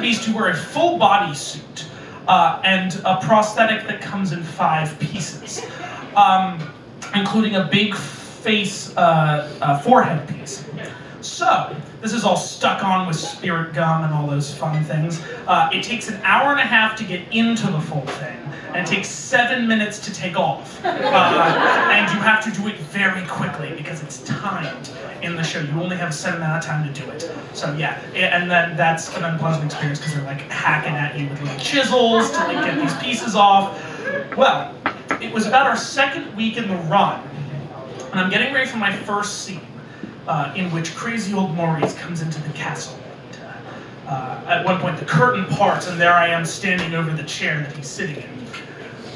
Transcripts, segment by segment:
Beast, you wear a full body suit and a prosthetic that comes in 5 pieces, including a big face forehead piece. So, this is all stuck on with spirit gum and all those fun things. It takes an hour and a half to get into the full thing, and it takes 7 minutes to take off. And you have to do it very quickly because it's timed in the show. You only have a set amount of time to do it. So yeah, and then that's an unpleasant experience because they're like hacking at you with little chisels to like get these pieces off. Well, it was about our 2nd week in the run, and I'm getting ready for my first scene. In which crazy old Maurice comes into the castle. At one point, the curtain parts, and there I am standing over the chair that he's sitting in.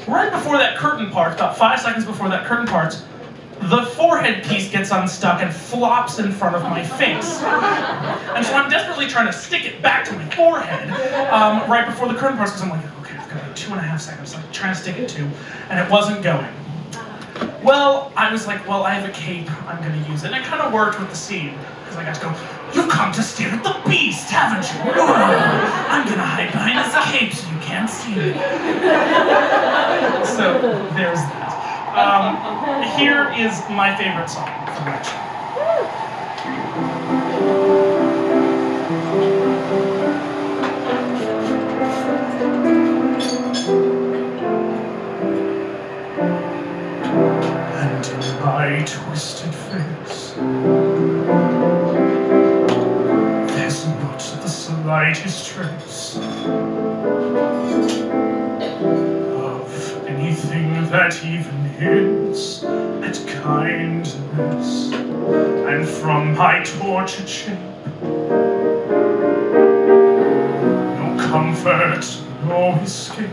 Right before that curtain parts, about 5 seconds before that curtain parts, the forehead piece gets unstuck and flops in front of my face. And so I'm desperately trying to stick it back to my forehead right before the curtain parts, because I'm like, okay, I've got like 2.5 seconds, like trying to stick it to, and it wasn't going. Well, I was like, well, I have a cape, I'm gonna use it. And it kind of worked with the scene, because I got to go, you've come to stare at the beast, haven't you? I'm gonna hide behind this cape so you can't see me. So, there's that. Here is my favorite song from that show. My twisted face, there's not the slightest trace of anything that even hints at kindness, and from my tortured shape, no comfort, no escape.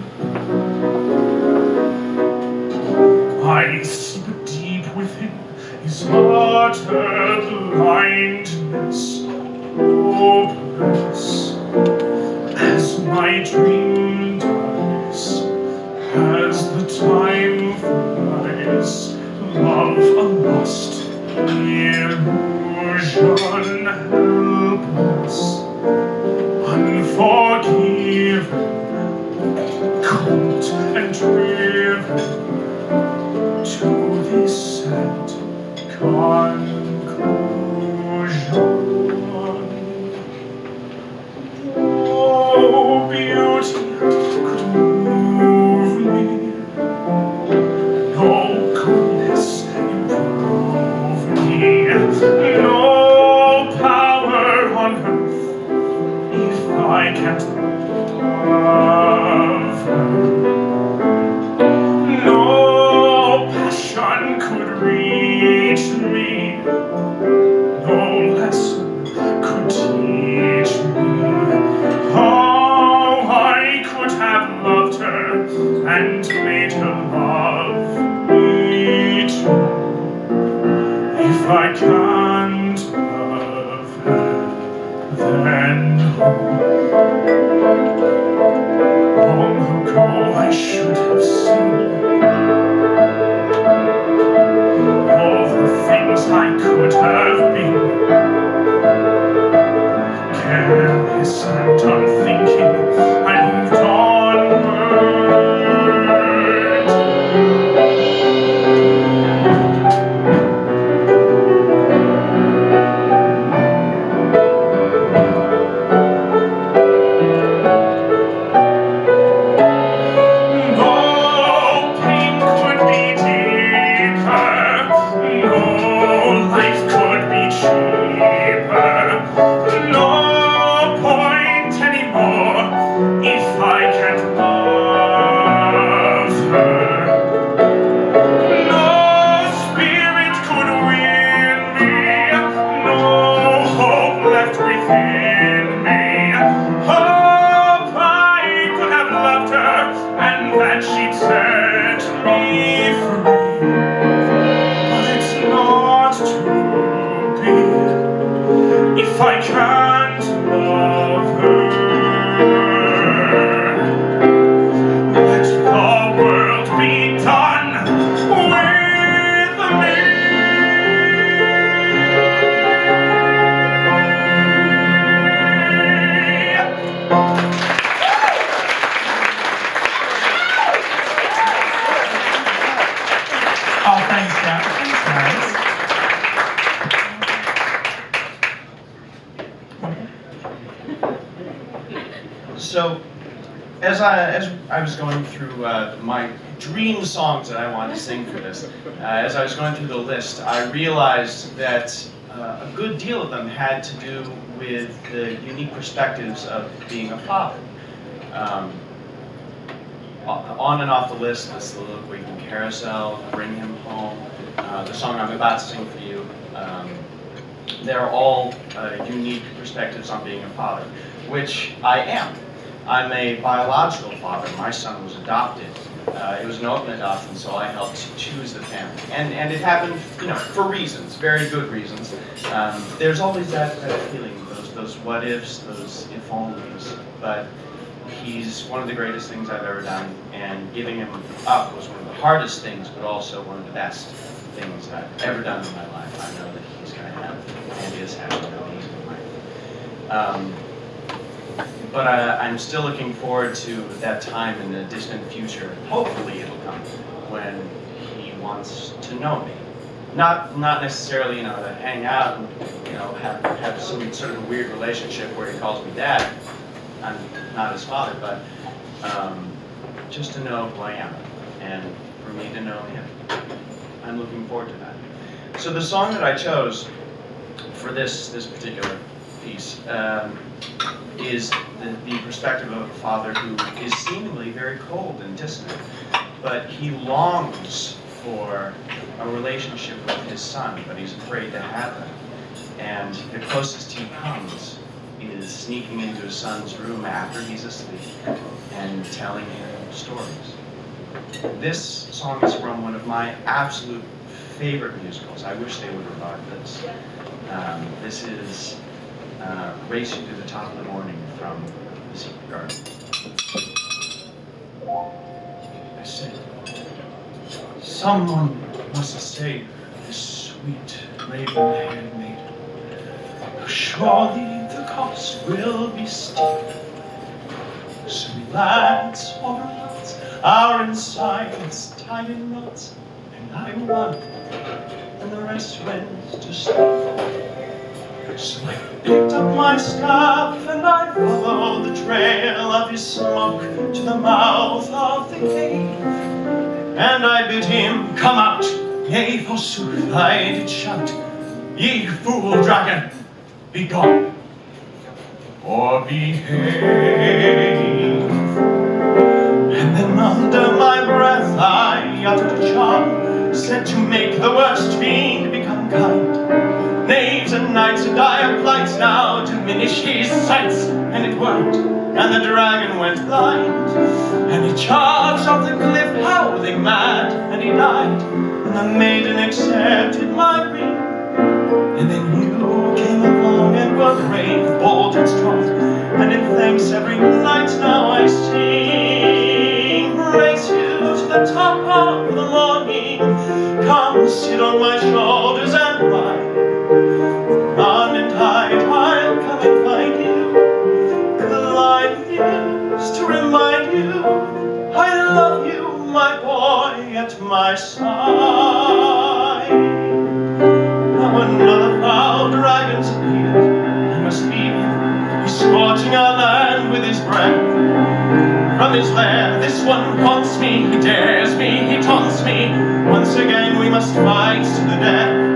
I see but deep within is utter blindness, hopeless, as my dream dies, as the time flies, love a lost illusion, helpless, unforgiven, cold and driven to this sad conclusion. Oh, beauty could move me, no goodness improve me, no power on earth if I can't love her. Reach me, no lesson could teach me how I could have loved her and made her love me too. If I can't love her, then long ago I should have seen I could have been careless and unthinking. I moved onward. No pain could be deeper. No life could be cheaper. No point anymore So, as I was going through my dream songs that I wanted to sing for this, as I was going through the list, I realized that a good deal of them had to do with the unique perspectives of being a father. On and off the list, this the Logan Carousel, Bring Him Home, the song I'm about to sing for you. They're all unique perspectives on being a father, which I am. I'm a biological father. My son was adopted. It was an open adoption, so I helped choose the family. And it happened, for reasons, very good reasons. There's always that feeling, those what ifs, those if onlys. But he's one of the greatest things I've ever done, and giving him up was one of the hardest things, but also one of the best things I've ever done in my life. I know that he's going to have, and is having an amazing life. But I'm still looking forward to that time in the distant future. Hopefully it'll come when he wants to know me. Not necessarily, to hang out and, have some sort of a weird relationship where he calls me dad. I'm not his father, but just to know who I am, and for me to know him. I'm looking forward to that. So the song that I chose for this particular piece is the perspective of a father who is seemingly very cold and distant, but he longs for a relationship with his son, but he's afraid to have them. And the closest he comes is sneaking into his son's room after he's asleep and telling him stories. This song is from one of my absolute favorite musicals. I wish they would revive this. This is Race You to the Top of the Morning from The Secret Garden. I said, someone must save this sweet raven-haired maiden. Surely the cost will be steep. So we lads or lads are inside this tiny knot, and I run, and the rest went to sleep. So I picked up my staff and I followed the trail of his smoke to the mouth of the cave. And I bid him come out, yea forsooth I did shout, ye fool dragon, be gone, or behave. And then under my breath I uttered a charm, said to make the worst fiend become kind. Knaves and knights and dire plights now diminish his sights, and it worked, and the dragon went blind. And he charged off the cliff, howling mad, and he died, and the maiden accepted my ring. And then you came along and were brave, bold and strong, and in thanks every night now I sing. Race you to the top of the morning, come sit on my shoulders and ride. Run and hide, I'll come and find you. The line is to rmind you I love you, my boy, at my side. Now another foul dragon's appeared. I must leave him. He's scorching our land with his breath. From his lair, this one haunts me, he dares me, he taunts me. Once again we must fight to the death.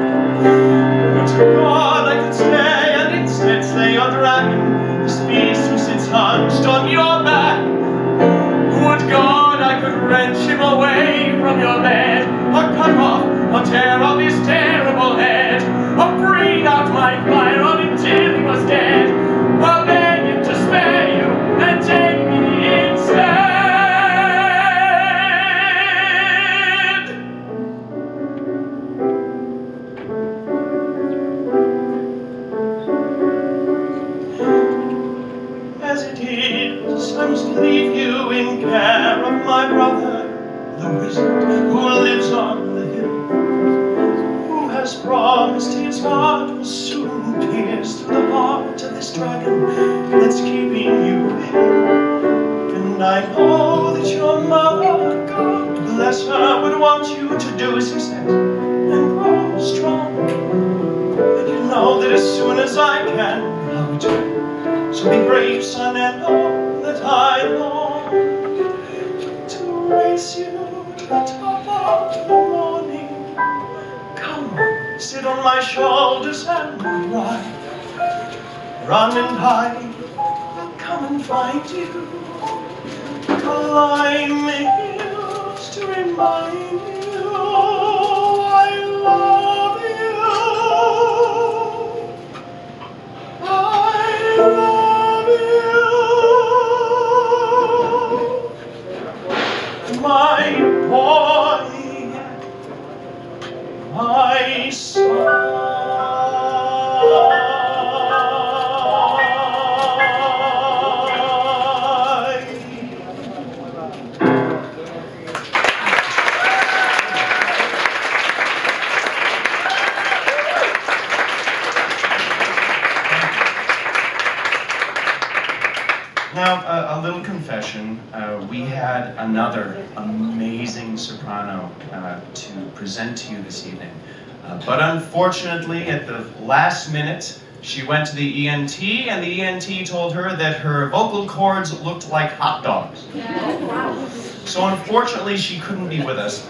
Would to God I could stay and instead slay your dragon, this beast who sits hunched on your back. Would God I could wrench him away from your bed, or cut off, or tear off his terrible head, or breathe out my fire on him till he was dead, or beg him to spare you and take me instead. As it is, I must leave you in care of my brother, the wizard who lives on the hill, who has promised his heart will soon pierce through the heart of this dragon that's keeping you ill. And I know that your mother, God bless her, would want you to do as he said and grow strong. And you know that as soon as I can, I'll return. So be brave, son, and know that I long to race you to the top of the morning. Come, sit on my shoulders and ride. Run and hide, I'll come and find you. Climb the hills to remind you I love you. I love you. My boy, my son. Now, a little confession. We had another amazing soprano to present to you this evening. But unfortunately, at the last minute, she went to the ENT, and the ENT told her that her vocal cords looked like hot dogs. So unfortunately, she couldn't be with us.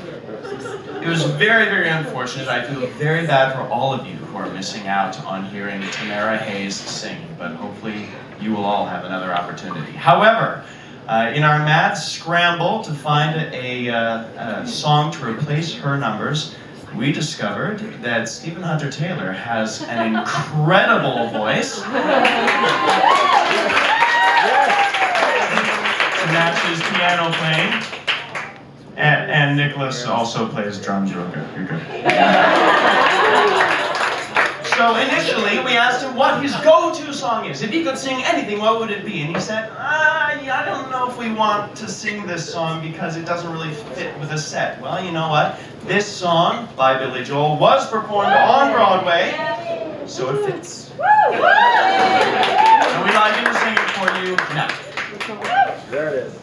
It was very, very unfortunate. I feel very bad for all of you who are missing out on hearing Tamara Hayes sing, but hopefully you will all have another opportunity. However, in our mad scramble to find a song to replace her numbers, we discovered that Stephen Hunter Taylor has an incredible voice to match his piano playing. And Nicholas also plays drums real good. You're good. So initially, we asked him what his go-to song is. If he could sing anything, what would it be? And he said, I don't know if we want to sing this song because it doesn't really fit with the set. Well, you know what? This song by Billy Joel was performed on Broadway, so it fits. And we'd like him to sing it for you now. There it is.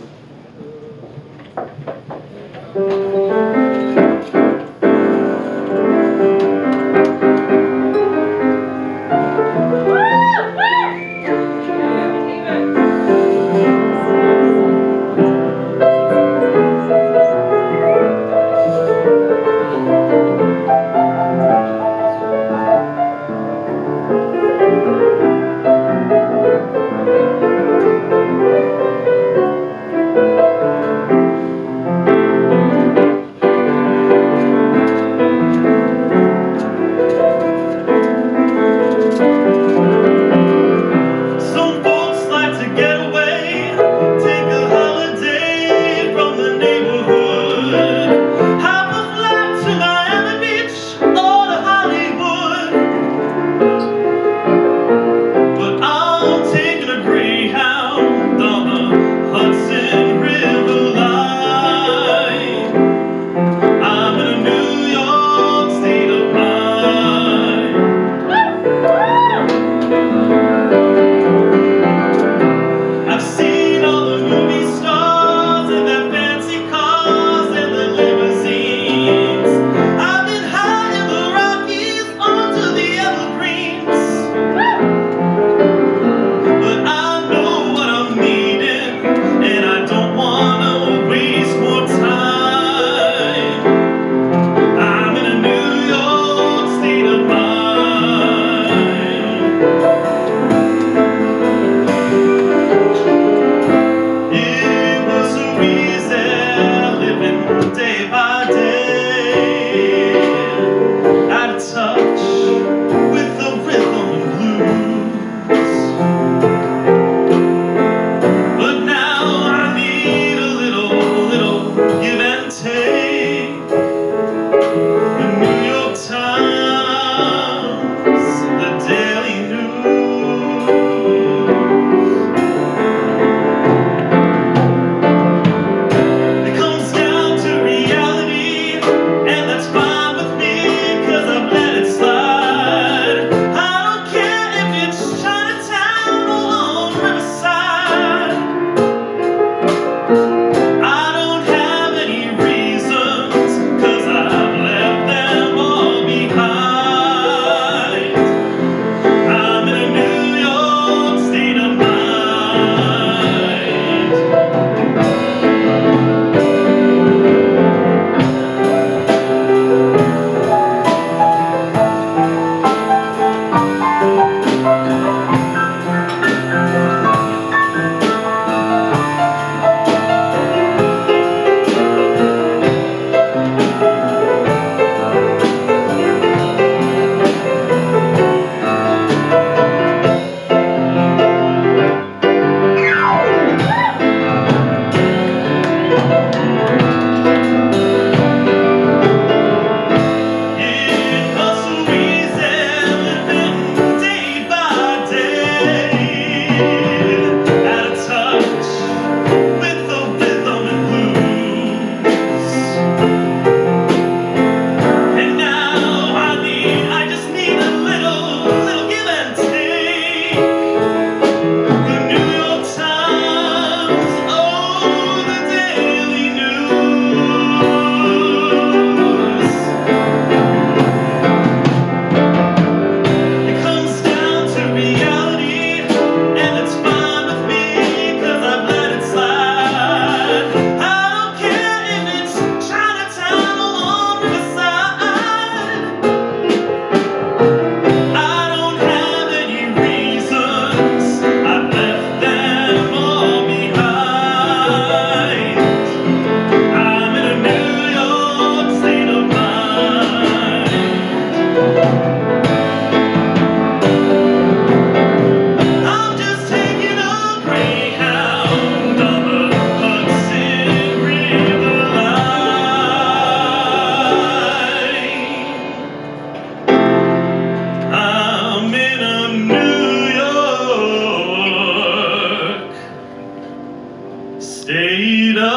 state of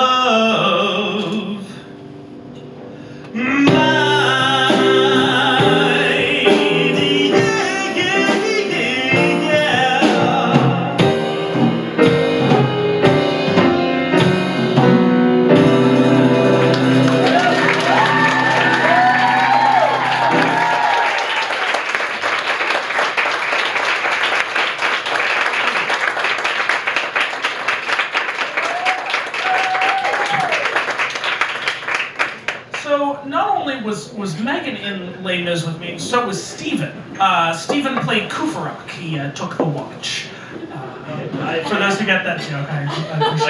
mind. So not only was Megan in Les Mis with me, so was Steven. Steven played Kufarak. He took the watch. For those who get that joke, I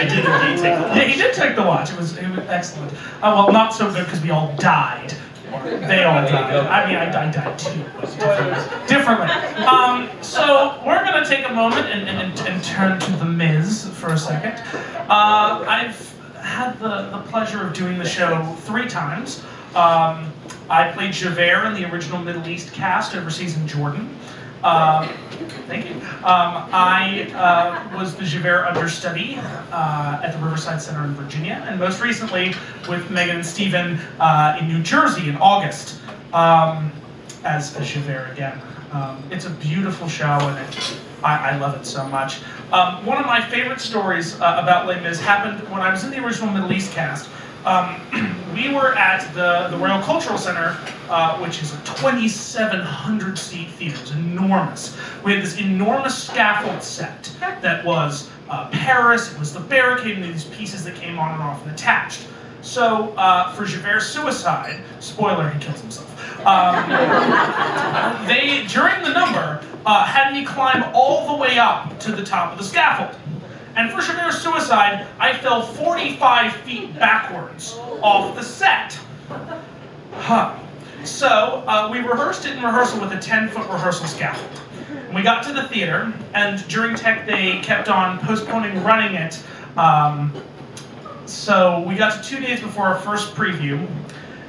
did indeed take the watch. Yeah, he did take the watch. It was excellent. Well, not so good because we all died. Or they all died. I mean, I died too, but differently. So we're gonna take a moment and turn to the Miz for a second. I've had the pleasure of doing the show 3 times. I played Javert in the original Middle East cast overseas in Jordan. Thank you. I was the Javert understudy at the Riverside Center in Virginia, and most recently with Megan and Steven in New Jersey in August as Javert again. It's a beautiful show, and I love it so much. One of my favorite stories about Les Mis happened when I was in the original Middle East cast. We were at the Royal Cultural Center, which is a 2,700-seat theater. It's enormous. We had this enormous scaffold set that was Paris, it was the barricade, and these pieces that came on and off and attached. So for Javert's suicide, spoiler, he kills himself. They, during the number, had me climb all the way up to the top of the scaffold. And for Javert's suicide, I fell 45 feet backwards off the set. So we rehearsed it in rehearsal with a 10-foot rehearsal scaffold. And we got to the theater, and during tech they kept on postponing running it. So we got to 2 days before our first preview,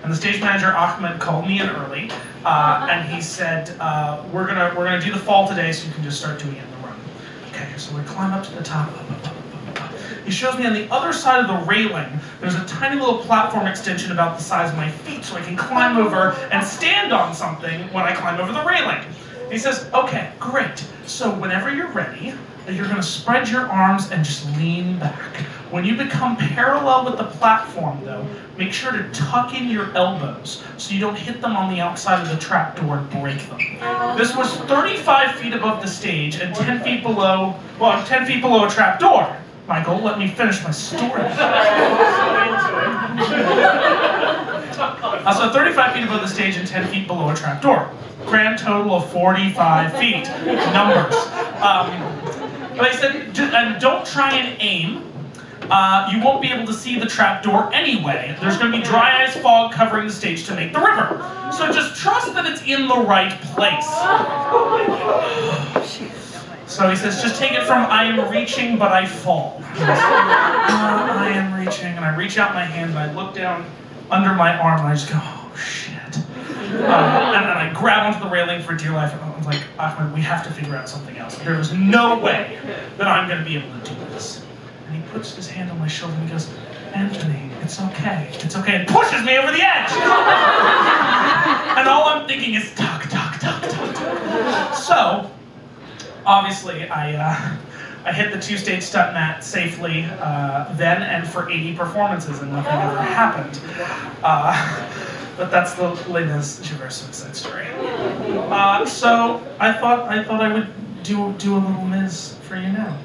and the stage manager Ahmed called me in early, and he said, "We're gonna do the fall today, so you can just start doing it in the run." Okay, so we climb up to the top. He shows me on the other side of the railing, there's a tiny little platform extension about the size of my feet, so I can climb over and stand on something when I climb over the railing. He says, "Okay, great. So whenever you're ready, you're gonna spread your arms and just lean back. When you become parallel with the platform, though, make sure to tuck in your elbows so you don't hit them on the outside of the trapdoor and break them." This was 35 feet above the stage and 10 feet below, well, 10 feet below a trapdoor. Michael, let me finish my story. So 35 feet above the stage and 10 feet below a trapdoor. Grand total of 45 feet. Numbers. But he said, and don't try and aim. You won't be able to see the trapdoor anyway. There's going to be dry ice fog covering the stage to make the river. So just trust that it's in the right place. So he says, just take it from I am reaching, but I fall. I am reaching, and I reach out my hand, and I look down under my arm, and I just go, oh, shit. And I grab onto the railing for dear life, and I was like, Ahmed, we have to figure out something else. There is no way that I'm going to be able to do this. And he puts his hand on my shoulder, and he goes, Anthony, it's okay, and pushes me over the edge. And all I'm thinking is, tuck. So, obviously, I hit the 2-stage stunt mat safely then and for 80 performances, and nothing ever happened. But that's the Les Mis Javert suicide story. So I thought I would do a little Miz for you now.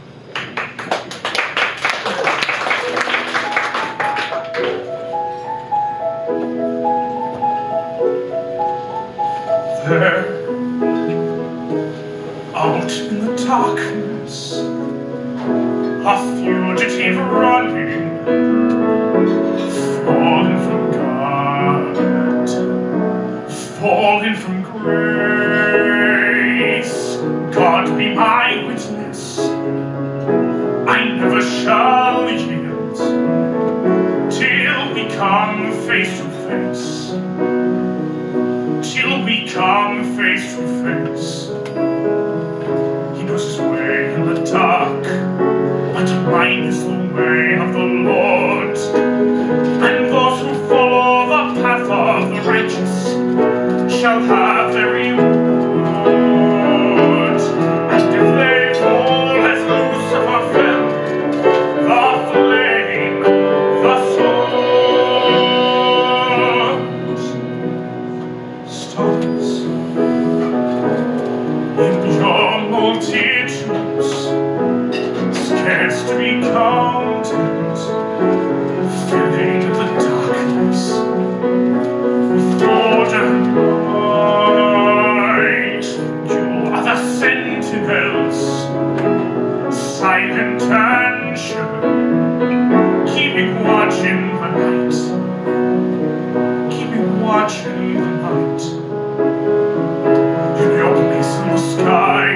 There, out in the darkness, a fugitive running, falling from God, falling from grace. God be my witness, I never shall yield till we come face to face. Till we come face to face. He knows his way in the dark, but Thine is the way of the Lord, and those who follow the path of the righteous shall have their reward. And if they fall as Lucifer fell, the flame, the sword, stars in your multitudes, scarce to be counted, filling the darkness with golden light. You are the sentinels, silent and sure, keeping watch in the night, keeping watch in the night. In your place in the sky,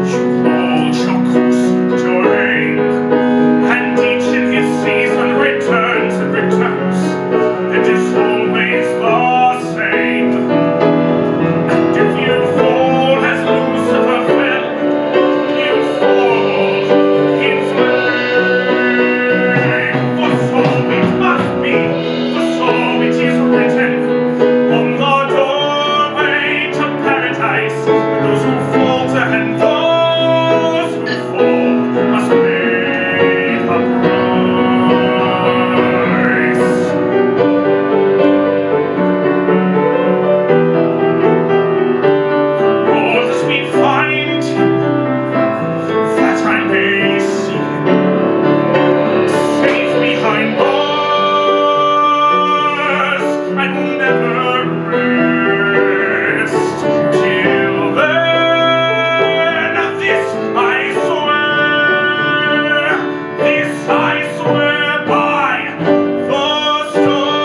you hold your course to reign, and each in his season returns and returns, and is always the same. And if you fall as Lucifer fell, you fall in flame. For so it must be, for so it is written on the doorway to paradise. Those who falter and those who fall must pay a price. Lord, as we find him, that I may see him, safe behind bars, and never rest till then. This I swear by the stars.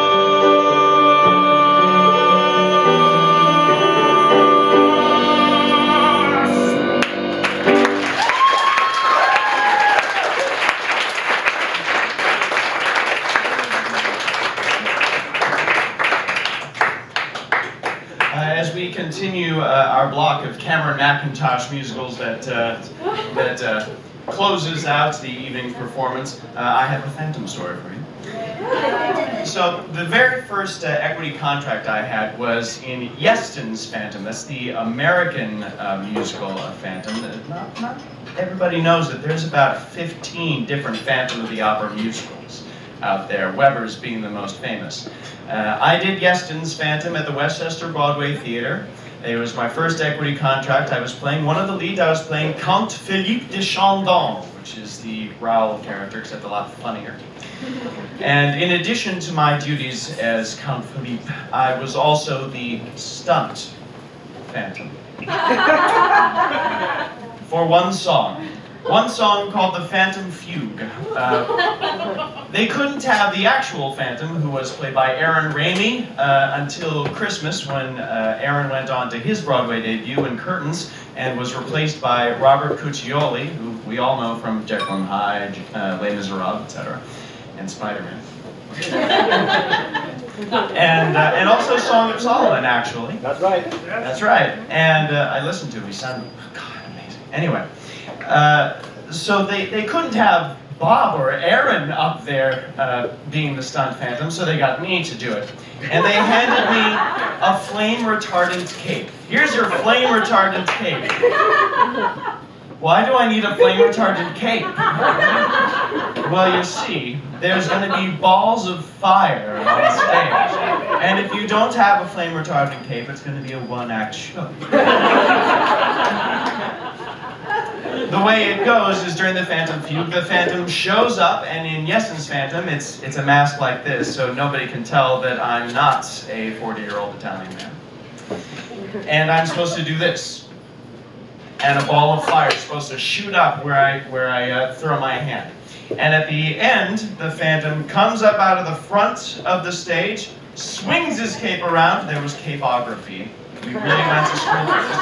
As we continue our block of Cameron McIntosh musicals that closes out the evening performance, I have a Phantom story for you. So the very first equity contract I had was in Yeston's Phantom. That's the American musical of Phantom. Not everybody knows that there's about 15 different Phantom of the Opera musicals out there, Weber's being the most famous. I did Yeston's Phantom at the Westchester Broadway Theater. It was my first equity contract. I was playing one of the leads. I was playing Count Philippe de Chandon, which is the Raoul character, except a lot funnier. And in addition to my duties as Count Philippe, I was also the stunt Phantom. For one song called the Phantom Fugue. They couldn't have the actual Phantom, who was played by Aaron Ramey, until Christmas, when Aaron went on to his Broadway debut in Curtains and was replaced by Robert Cuccioli, who we all know from Jekyll and Hyde, Les Miserables, etc., and Spider-Man. and also Song of Solomon, actually. That's right. That's right. And I listened to it. He sounded, God, amazing. Anyway, so they couldn't have Bob or Aaron up there being the stunt Phantom, so they got me to do it. And they handed me a flame retardant cape. Here's your flame retardant cape. Why do I need a flame retardant cape? Well, you see, there's going to be balls of fire on stage. And if you don't have a flame retardant cape, it's going to be a one-act show. The way it goes is during the Phantom Fugue, the Phantom shows up, and in Yeston's Phantom, it's a mask like this, so nobody can tell that I'm not a 40-year-old Italian man. And I'm supposed to do this. And a ball of fire is supposed to shoot up where I throw my hand. And at the end, the Phantom comes up out of the front of the stage, swings his cape around. There was capography. We really went to school for this.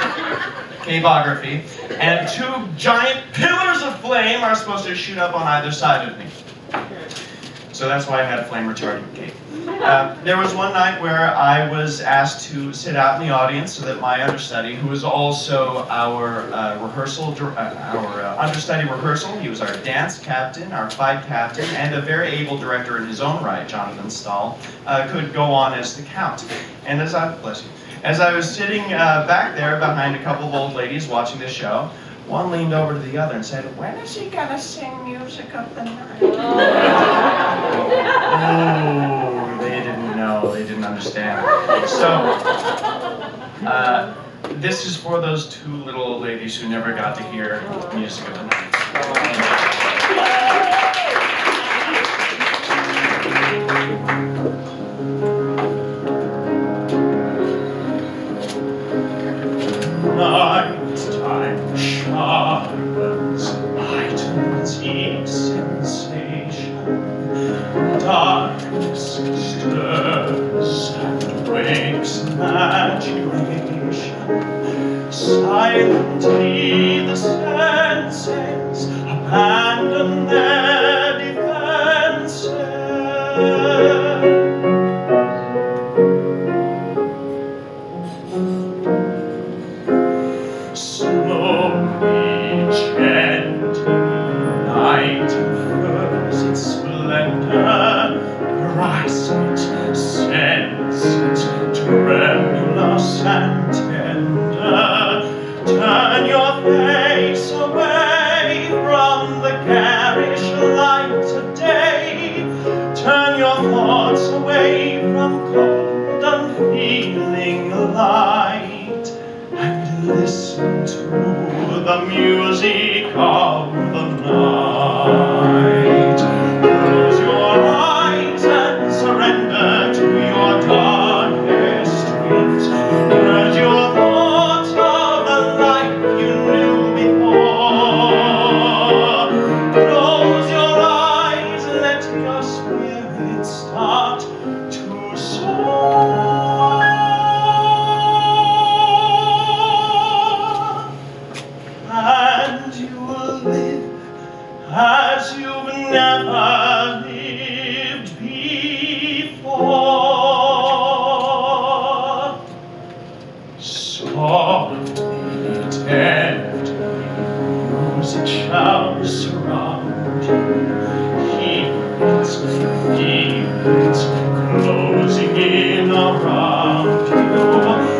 Capography. And two giant pillars of flame are supposed to shoot up on either side of me. So that's why I had a flame retardant cape. There was one night where I was asked to sit out in the audience so that my understudy, who was also our understudy rehearsal, he was our dance captain, our fight captain, and a very able director in his own right, Jonathan Stahl, could go on as the count. And as I was sitting back there behind a couple of old ladies watching the show, one leaned over to the other and said, "When is he gonna sing Music of the Night?" Oh, they didn't know, they didn't understand. So, this is for those two little old ladies who never got to hear Music of the Night. Nighttime sharpens lightens each sensation. Darkness stirs and breaks imagination. Silently the senses abandon their defenses. Slowly, gently, night unfurls its splendor. Grasp it, sense it, tremulous and tender. Turn your face away from the garish light of day. Turn your thoughts away from cold, unfeeling light. Listen to the music of the night. Close your eyes and surrender to your darkest dreams. Purge your thoughts of the life you knew before. Close your eyes and let your spirit start to soar. And you will live as you've never lived before. Softly, tenderly, music shall surround you. Hear it, feel it, closing in around you.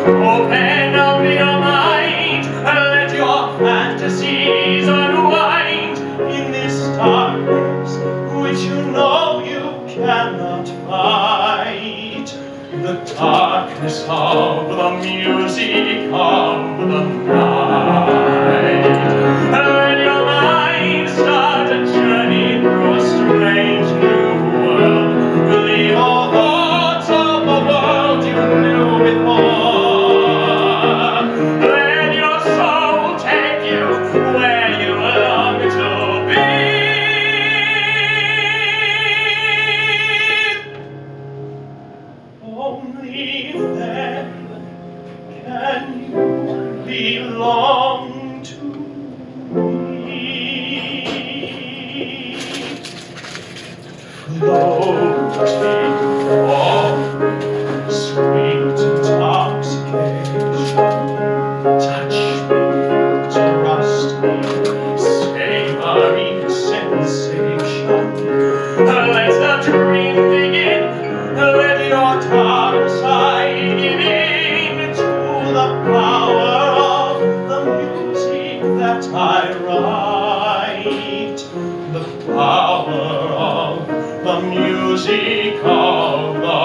Open up your mind and let your fantasies unwind in this darkness which you know you cannot fight. The darkness of the music of the night. And let your mind start a journey through a strange new world. Leave all thoughts of the world you knew before. Where you long to be. Only then can you belong to me. Floating on sweet intoxication. Touch me, trust me, savoring sensation. Let the dream begin. Let your dark side give in to the power of the music that I write. The power of the music of the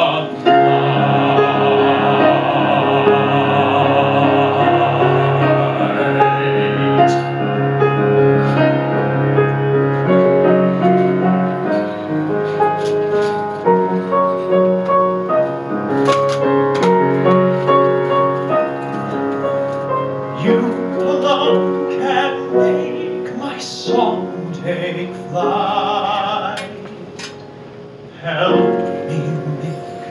take flight. Help me make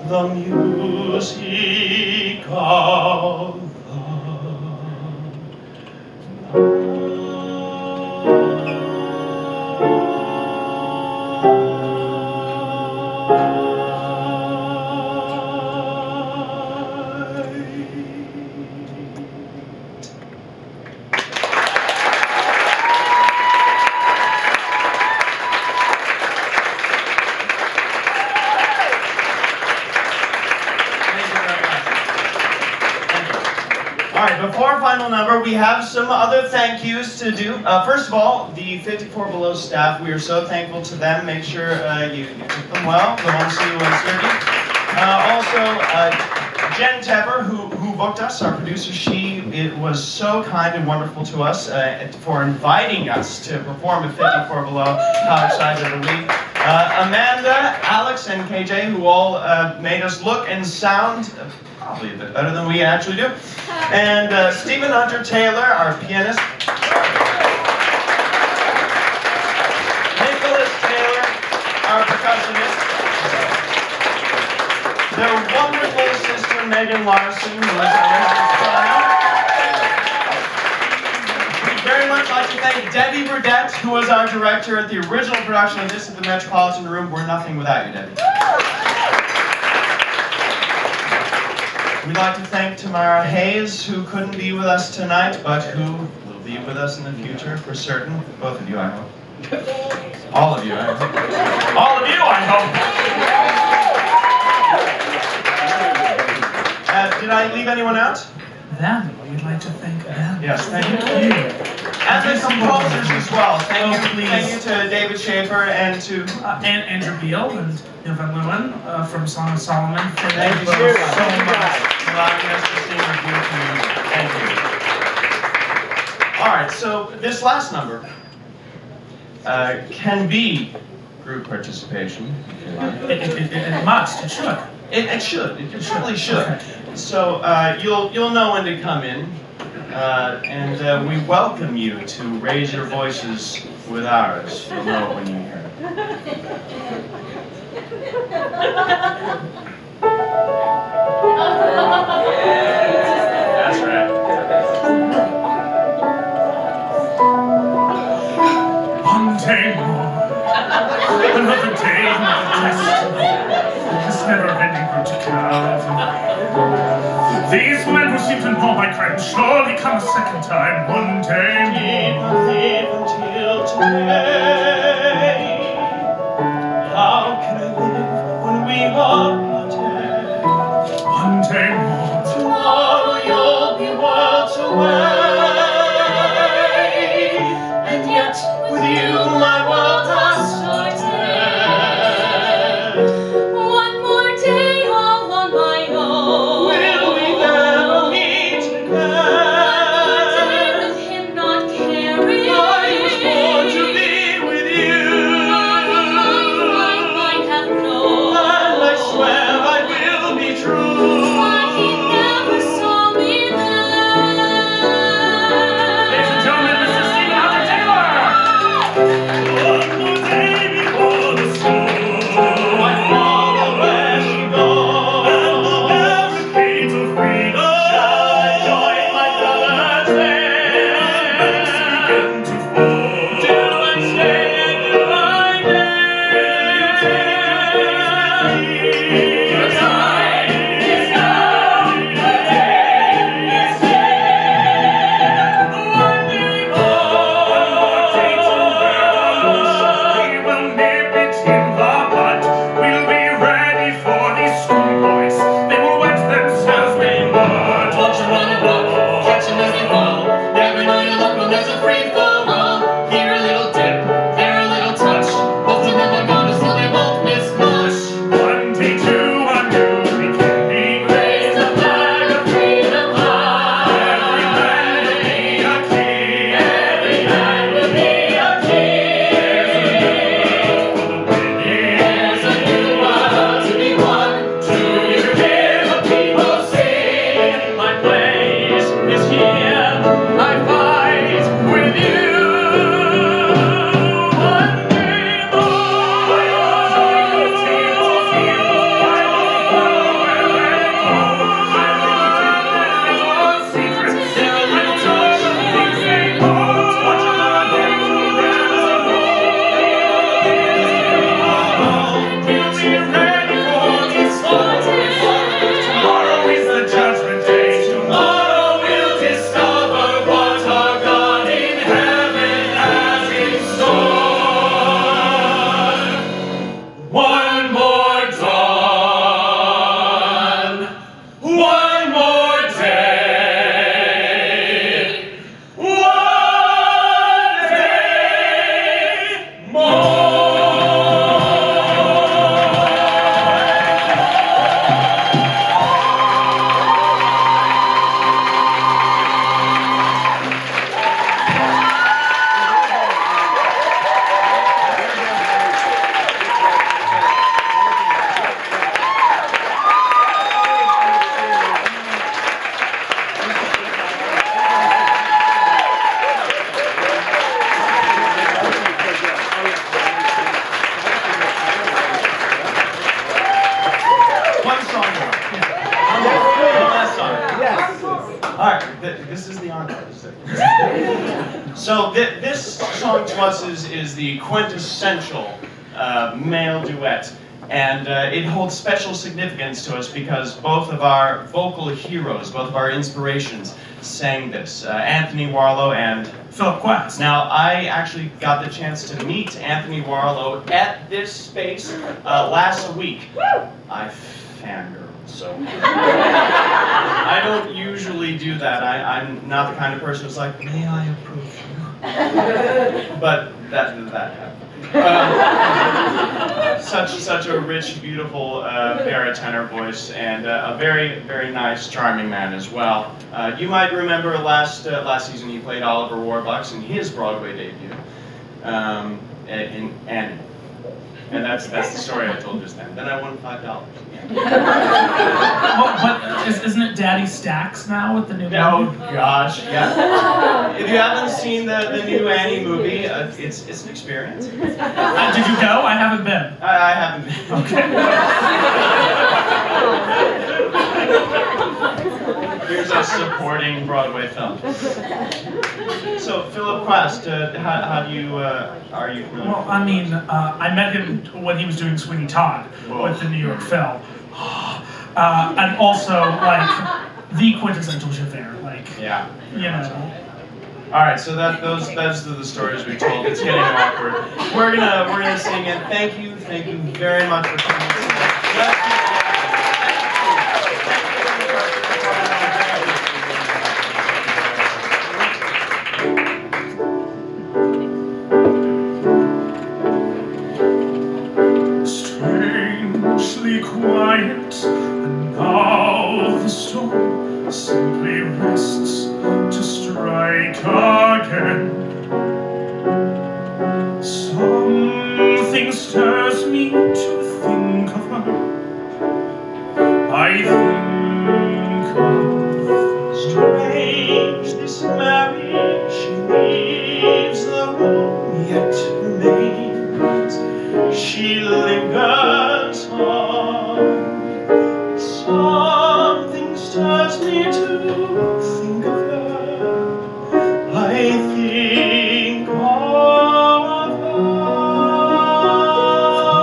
the music of the night. final number, we have some other thank yous to do. First of all, the 54 Below staff, we are so thankful to them. Make sure you tip them well. We want to see you in Sturkey. Also, Jen Tepper, who booked us, our producer, it was so kind and wonderful to us for inviting us to perform at 54 Below. How excited are we? Amanda, Alex, and KJ, who all made us look and sound probably a bit better than we actually do. And Stephen Hunter Taylor, our pianist. Nicholas Taylor, our percussionist. Their wonderful sister, Megan Larson, who was our resident piano. We'd very much like to thank Debbie Burdett, who was our director at the original production of this at the Metropolitan Room. We're nothing without you, Debbie. We'd like to thank Tamara Hayes, who couldn't be with us tonight, but who will be with us in the future for certain. Both of you, I hope. All of you, I hope. All of you, I hope. Did I leave anyone out? Them. We'd like to thank them. Yes, thank you. And And the composers as well. Thank you please. to David Schaefer and to And Andrew Beal and Van Leeuwen from Song of Solomon. Thank you both so so much for allowing us to sing our beautiful music. Thank you. All right, so this last number can be group participation, if you like. It must. It should. It should. It really should. Okay. So you'll know when to come in, and we welcome you to raise your voices with ours. You'll know it when you hear it. That's right. One day more, another day, another destiny. This never-ending route to Calvary. These men who seem to know my crime surely come a second time. One day more. Live until today. How can I live when we are dead? One day more. Tomorrow you'll be worlds away, and yet with you my world has started. One more day all on my own. Will we ever meet again? One more day with him not caring. I was born to be with This is the encore. So this song to us is the quintessential male duet. And it holds special significance to us because both of our vocal heroes, both of our inspirations, sang this. Anthony Warlow and Philip Quest. Now, I actually got the chance to meet Anthony Warlow at this space last week. I fangirled so much. I don't usually do that. I'm not the kind of person who's like, may I approach you? But that happened. Such a rich, beautiful baritone voice, and a very, very nice, charming man as well. You might remember last season he played Oliver Warbucks in his Broadway debut, in Annie. And that's the story I told just then. Then I won $5. Isn't it Daddy Stacks now with the new movie? Oh gosh, yeah. If you haven't seen the new Annie movie, it's an experience. Did you go? I haven't been. I haven't been. Okay. Here's a supporting Broadway film. So Philip Quest, how do you are you familiar? Well, I mean, I met him when he was doing Sweeney Todd with the New York Phil. And also, like, the quintessential Javert, like, Yeah. you know. All right, so those are the stories we told. It's getting awkward. We're gonna sing it. Thank you very much for coming today. Strangely quiet, and now the storm simply rests to strike again. Something stirs me to think of her. I think of strange this Mary, she leaves the room yet remains. She lingers on. Something stirs me to think of her. I think of her.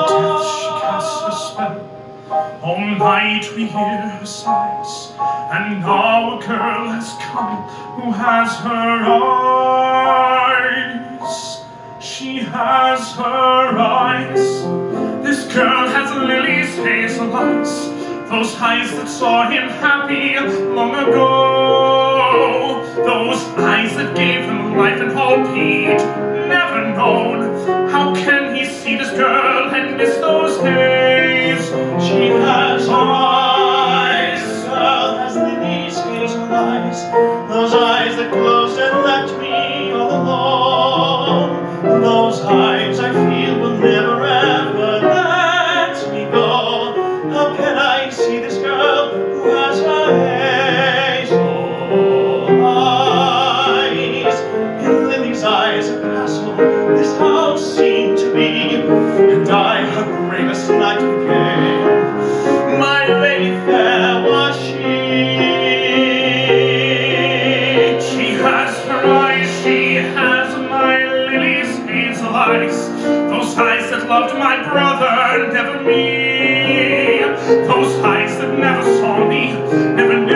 From death she casts her spell. All night we hear her sighs. And now a girl has come who has her eyes. She has her eyes. This girl has Lily's hazel eyes. Those eyes that saw him happy long ago. Those eyes that gave him life and hope he'd never known. How can he see this girl and miss those days? She has her eyes. This girl has Lily's hazel eyes. Those eyes that closed and left me all alone. Those eyes I feel will never ever let me go. How can I see this girl who has her hazel eyes? In Lily's eyes a castle this house seemed to be, and I her bravest knight became. My lady fair was she. She has her eyes, she has my Lily's hazel eyes. Those eyes that loved my brother, never me. Those eyes that never saw me, never knew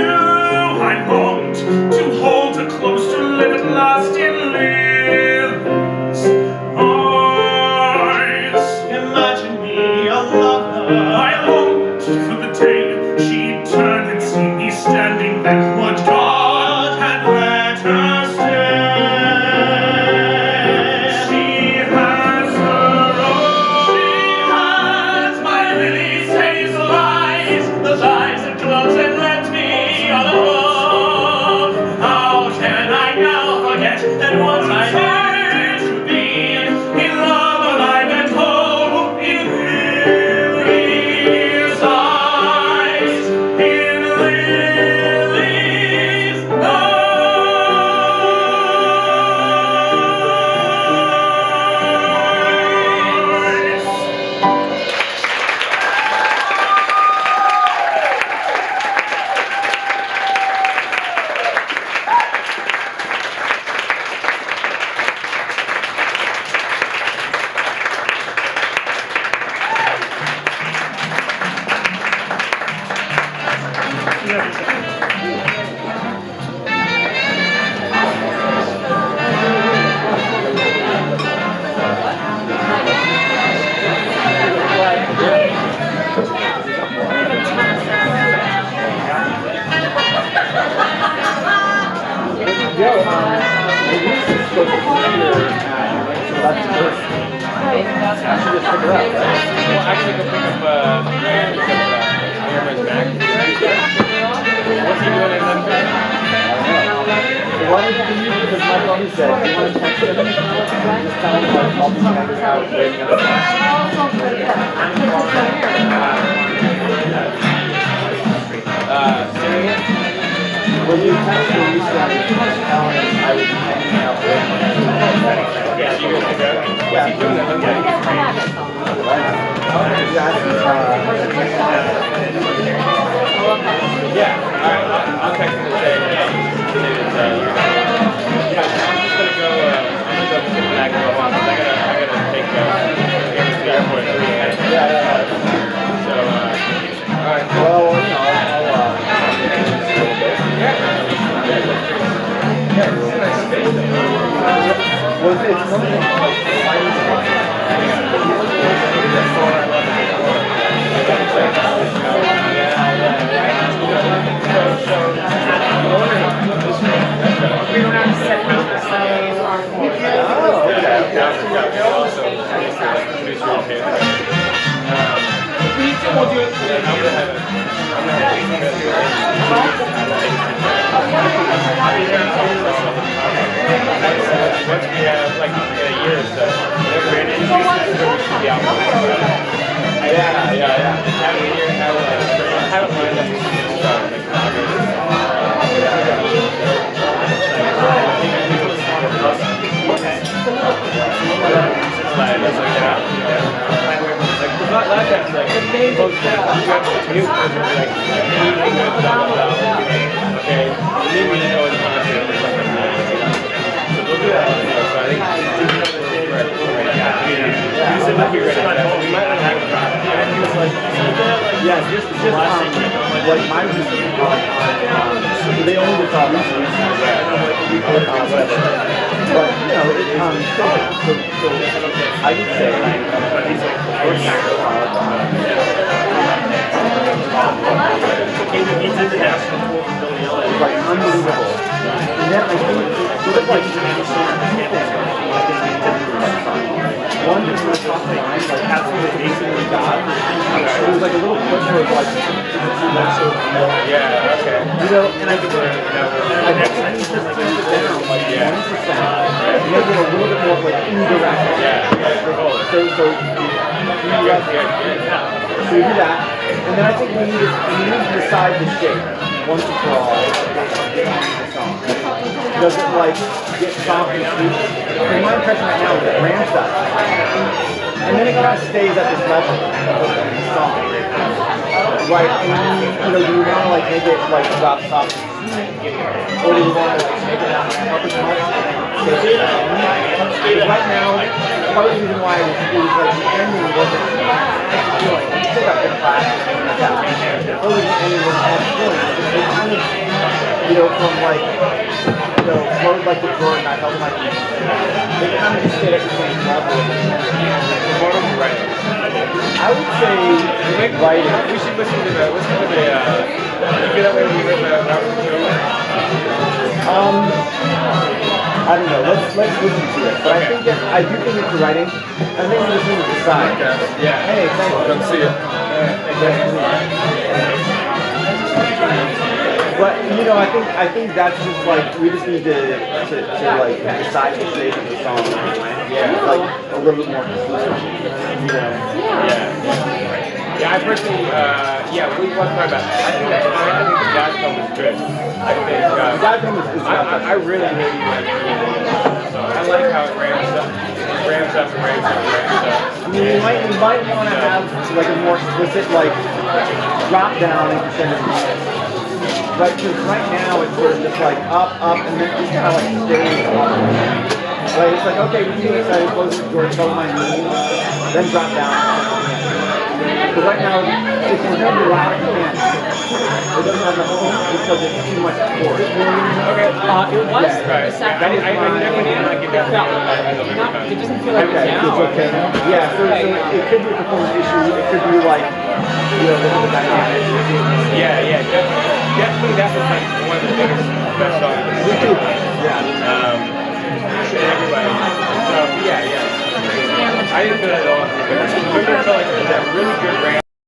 I longed to hold her close, to live at last in Lily's eyes. Imagine me a lover. I longed for the day she'd turn and see me standing there. Would God had let her stay. She has her own. She has my Lily's hazel eyes. Those eyes that close and let me all alone. How can I now forget that once I had to be in love, alive and whole in Lily's Okay, we can excited, close the door, cover my knees, then drop down. Because right now, it's incredibly loud and it doesn't have the home because it's too much force. Okay. It was Right. the second. I definitely did not get that felt. It doesn't feel like Okay, it's it's now. okay. Yeah, so it could be a performance issue. It could be like, you know, the dynamic. Yeah, definitely that was like one of the biggest, best songs. Me too. Yeah. Everybody. So, yeah. I didn't feel it at all. Remember, it felt like it was that really good brand.